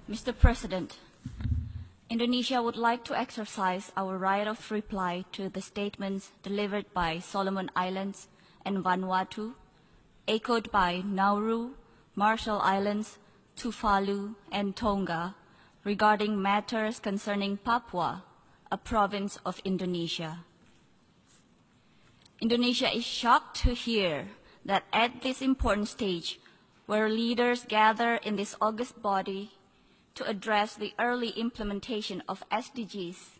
Mr. President, Indonesia would like to exercise our right of reply to the statements delivered by Solomon Islands and Vanuatu, echoed by Nauru, Marshall Islands, Tuvalu, and Tonga regarding matters concerning Papua, a province of Indonesia. Indonesia is shocked to hear that at this important stage, where leaders gather in this august body to address the early implementation of SDGs,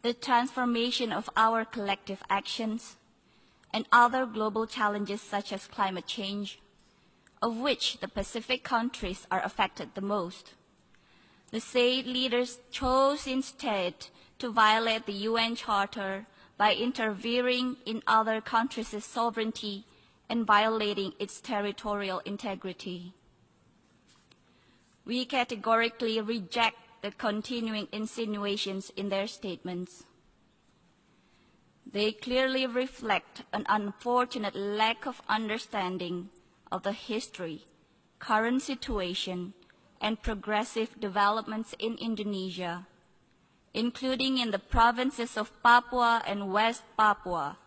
the transformation of our collective actions, and other global challenges such as climate change, of which the Pacific countries are affected the most. The said leaders chose instead to violate the UN Charter by interfering in other countries' sovereignty and violating its territorial integrity. We categorically reject the continuing insinuations in their statements. They clearly reflect an unfortunate lack of understanding of the history, current situation, and progressive developments in Indonesia, including in the provinces of Papua and West Papua,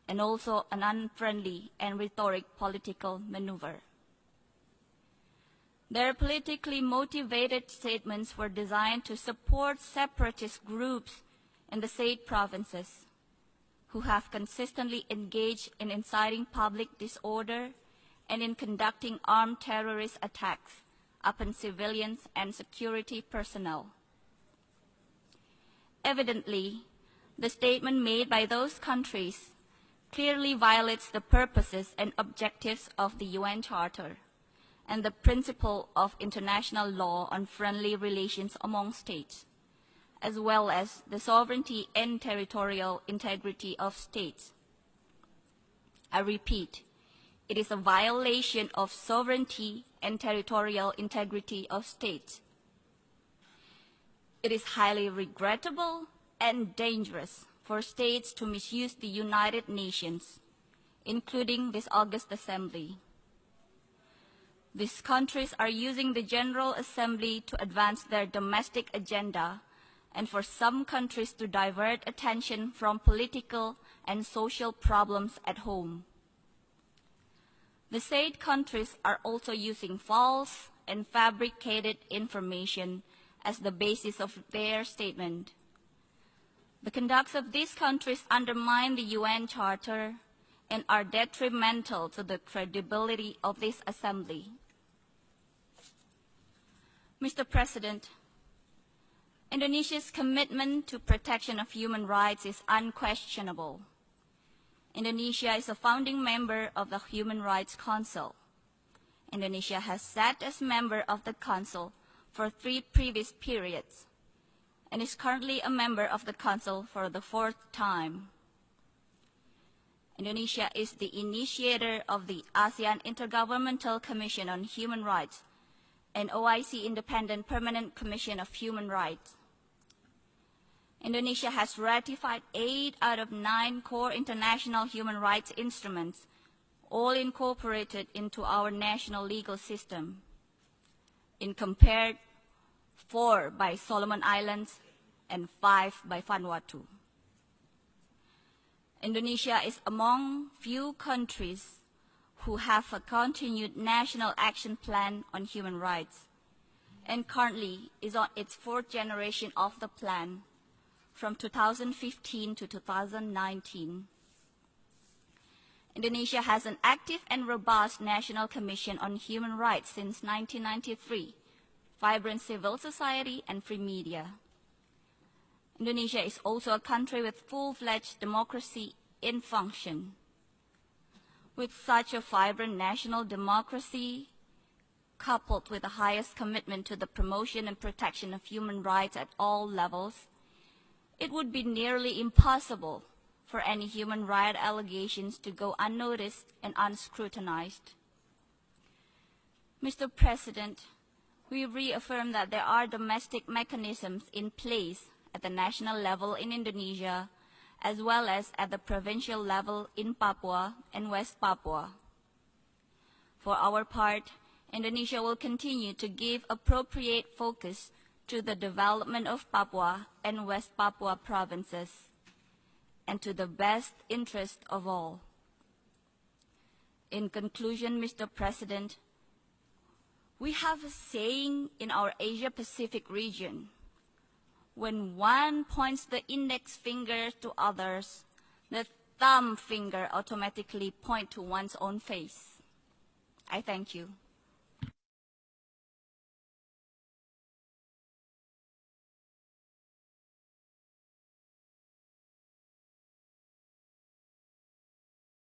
and also an unfriendly and rhetoric political maneuver. Their politically motivated statements were designed to support separatist groups in the said provinces, who have consistently engaged in inciting public disorder and in conducting armed terrorist attacks upon civilians and security personnel. Evidently, the statement made by those countries clearly violates the purposes and objectives of the UN Charter and the principle of international law on friendly relations among states, as well as the sovereignty and territorial integrity of states. I repeat, it is a violation of sovereignty and territorial integrity of states. It is highly regrettable and dangerous for states to misuse the United Nations, including this August Assembly. These countries are using the General Assembly to advance their domestic agenda and for some countries to divert attention from political and social problems at home. The said countries are also using false and fabricated information as the basis of their statement. The conducts of these countries undermine the UN Charter and are detrimental to the credibility of this Assembly. Mr. President, Indonesia's commitment to protection of human rights is unquestionable. Indonesia is a founding member of the Human Rights Council. Indonesia has sat as member of the Council for 3 previous periods and is currently a member of the Council for the 4th time. Indonesia is the initiator of the ASEAN Intergovernmental Commission on Human Rights and OIC Independent Permanent Commission of Human Rights. Indonesia has ratified 8 out of 9 core international human rights instruments, all incorporated into our national legal system. In compared, 4 by Solomon Islands and 5 by Vanuatu. Indonesia is among few countries who have a continued national action plan on human rights and currently is on its 4th generation of the plan from 2015 to 2019. Indonesia has an active and robust National Commission on Human Rights since 1993, vibrant civil society and free media. Indonesia is also a country with full-fledged democracy in function. With such a vibrant national democracy, coupled with the highest commitment to the promotion and protection of human rights at all levels, it would be nearly impossible for any human rights allegations to go unnoticed and unscrutinized. Mr. President, we reaffirm that there are domestic mechanisms in place at the national level in Indonesia, as well as at the provincial level in Papua and West Papua. For our part, Indonesia will continue to give appropriate focus to the development of Papua and West Papua provinces, and to the best interest of all. In conclusion, Mr. President, we have a saying in our Asia-Pacific region: when one points the index finger to others, the thumb finger automatically points to one's own face. I thank you.